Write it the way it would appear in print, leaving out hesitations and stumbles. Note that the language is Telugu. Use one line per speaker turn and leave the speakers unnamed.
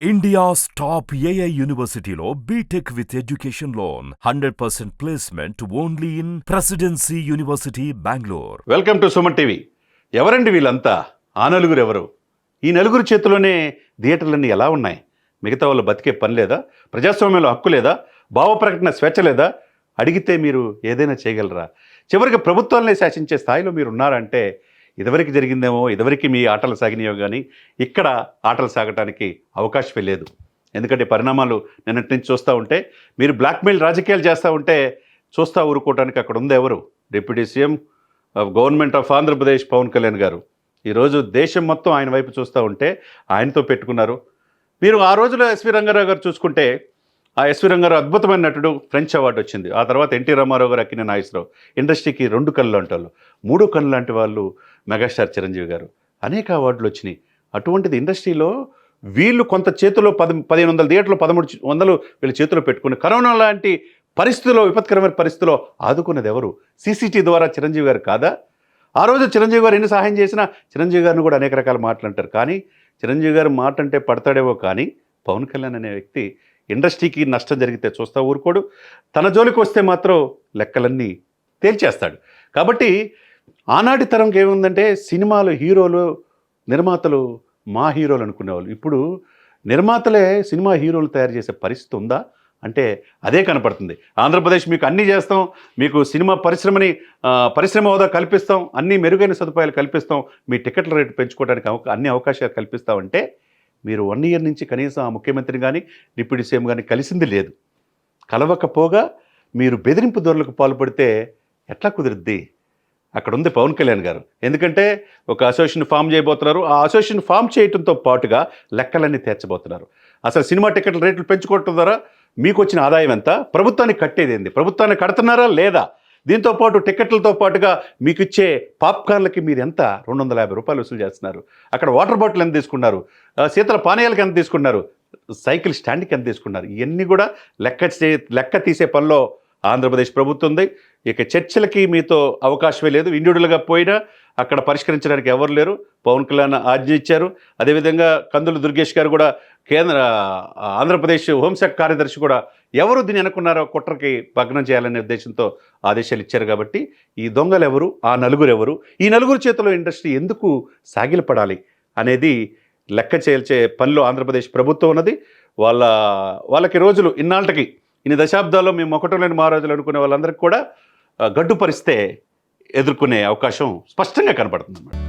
India's top AI university లో BTech with education loan, 100% placement only in Presidency University, Bangalore.
Welcome to Suman TV. ఎవరండి వీళ్ళంతా? ఆ నలుగురు ఎవరు? ఈ నలుగురు చేతిలోనే థియేటర్లన్నీ ఎలా ఉన్నాయి? మిగతా వాళ్ళు బతికే పని లేదా? ప్రజాస్వామ్యంలో హక్కు లేదా? భావ ప్రకటన స్వేచ్ఛ లేదా? అడిగితే మీరు ఏదైనా చేయగలరా? చివరికి ప్రభుత్వాలనే శాసించే స్థాయిలో మీరు ఉన్నారంటే ఇదివరకు జరిగిందేమో, ఇదివరకు మీ ఆటలు సాగినాయో కానీ ఇక్కడ ఆటలు సాగటానికి అవకాశమే లేదు. ఎందుకంటే పరిణామాలు నిన్నటి నుంచి చూస్తూ ఉంటే, మీరు బ్లాక్మెయిల్ రాజకీయాలు చేస్తూ ఉంటే చూస్తూ ఊరుకోవడానికి అక్కడ ఉంది ఎవరు? Deputy CM government of Andhra Pradesh Pavan Kalyan గారు. ఈరోజు దేశం మొత్తం ఆయన వైపు చూస్తూ ఉంటే ఆయనతో పెట్టుకున్నారు. మీరు ఆ రోజులో ఎస్వి రంగారావు గారు చూసుకుంటే, ఆ ఎస్వి రంగారావు అద్భుతమైన నటుడు, ఫ్రెంచ్ అవార్డు వచ్చింది. ఆ తర్వాత ఎన్టీ రామారావు గారు, అక్కినేని నాగేశ్వరరావు. ఇండస్ట్రీకి రెండు కళ్ళు లాంటి వాళ్ళు, మూడో కళ్ళు లాంటి వాళ్ళు మెగాస్టార్ చిరంజీవి గారు. అనేక అవార్డులు వచ్చినాయి. అటువంటిది ఇండస్ట్రీలో వీళ్ళు కొంత చేతిలో 1500 థియేటర్లు 1300 వీళ్ళ చేతిలో పెట్టుకుని కరోనా లాంటి పరిస్థితుల్లో, విపత్కరమైన పరిస్థితుల్లో ఆదుకున్నది ఎవరు? సీసీటీ ద్వారా చిరంజీవి గారు కాదా? ఆ రోజు చిరంజీవి గారు ఎన్ని సహాయం చేసినా చిరంజీవి గారిని కూడా అనేక రకాల మాటలు అంటారు. కానీ చిరంజీవి గారు మాట అంటే పడతాడేమో, కానీ పవన్ కళ్యాణ్ అనే వ్యక్తి ఇండస్ట్రీకి నష్టం జరిగితే చూస్తా ఊరుకోడు. తన జోలికి వస్తే మాత్రం లెక్కలన్నీ తేల్చేస్తాడు. కాబట్టి ఆనాటి తరంకి ఏముందంటే, సినిమాలు హీరోలు, నిర్మాతలు మా హీరోలు అనుకునేవాళ్ళు. ఇప్పుడు నిర్మాతలే సినిమా హీరోలు తయారు చేసే పరిస్థితి ఉందా అంటే అదే కనపడుతుంది. ఆంధ్రప్రదేశ్ మీకు అన్నీ చేస్తాం, మీకు సినిమా పరిశ్రమ హోదా కల్పిస్తాం, అన్ని మెరుగైన సదుపాయాలు కల్పిస్తాం, మీ టికెట్ల రేటు పెంచుకోవడానికి అన్ని అవకాశాలు కల్పిస్తామంటే మీరు 1 ఇయర్ నుంచి కనీసం ఆ ముఖ్యమంత్రిని కానీ డిప్యూటీ సీఎం కానీ కలిసింది లేదు. కలవకపోగా మీరు బెదిరింపు ధోరణులకు పాల్పడితే ఎట్లా కుదురుద్ది? అక్కడ ఉంది పవన్ కళ్యాణ్ గారు. ఎందుకంటే ఒక అసోసియేషన్ ఫామ్ చేయబోతున్నారు. ఆ అసోసియేషన్ ఫామ్ చేయడంతో పాటుగా లెక్కలన్నీ తీర్చబోతున్నారు. అసలు సినిమా టికెట్ల రేట్లు పెంచుకోవటం ద్వారా మీకు వచ్చిన ఆదాయం ఎంత? ప్రభుత్వానికి కట్టేది ఏంది? ప్రభుత్వాన్ని కడుతున్నారా లేదా? దీంతోపాటు టికెట్లతో పాటుగా మీకు ఇచ్చే పాప్కార్న్లకి మీరు ఎంత? 250 రూపాయలు వసూలు చేస్తున్నారు. అక్కడ వాటర్ బాటిల్ ఎంత తీసుకున్నారు? శీతల పానీయాలకి ఎంత తీసుకున్నారు? సైకిల్ స్టాండ్కి ఎంత తీసుకున్నారు? ఇవన్నీ కూడా లెక్క తీసే పనిలో ఆంధ్రప్రదేశ్ ప్రభుత్వం ఉంది. ఇక చర్చలకి మీతో అవకాశమే లేదు. ఇండివిడువల్గా పోయినా అక్కడ పరిష్కరించడానికి ఎవరు లేరు. పవన్ కళ్యాణ్ ఆజ్ఞ ఇచ్చారు. అదేవిధంగా కందుల దుర్గేష్ గారు కూడా ఆంధ్రప్రదేశ్ హోంశాఖ కార్యదర్శి కూడా ఎవరు దీన్ని అనుకున్నారో కుట్రకి భగ్నం చేయాలనే ఉద్దేశంతో ఆదేశాలు ఇచ్చారు. కాబట్టి ఈ దొంగలు ఎవరు? ఆ నలుగురు ఎవరు? ఈ నలుగురు చేతిలో ఇండస్ట్రీ ఎందుకు సాగిలపడాలి అనేది లెక్క చేల్చే పనిలో ఆంధ్రప్రదేశ్ ప్రభుత్వం ఉన్నది. వాళ్ళకి రోజులు ఇన్నాళ్ళకి, ఇన్ని దశాబ్దాల్లో మేము ఒకటో లేని మహారాజులు అనుకునే వాళ్ళందరికీ కూడా గడ్డు పరిస్తే ఎదుర్కొనే అవకాశం స్పష్టంగా కనపడుతుంది అన్నమాట.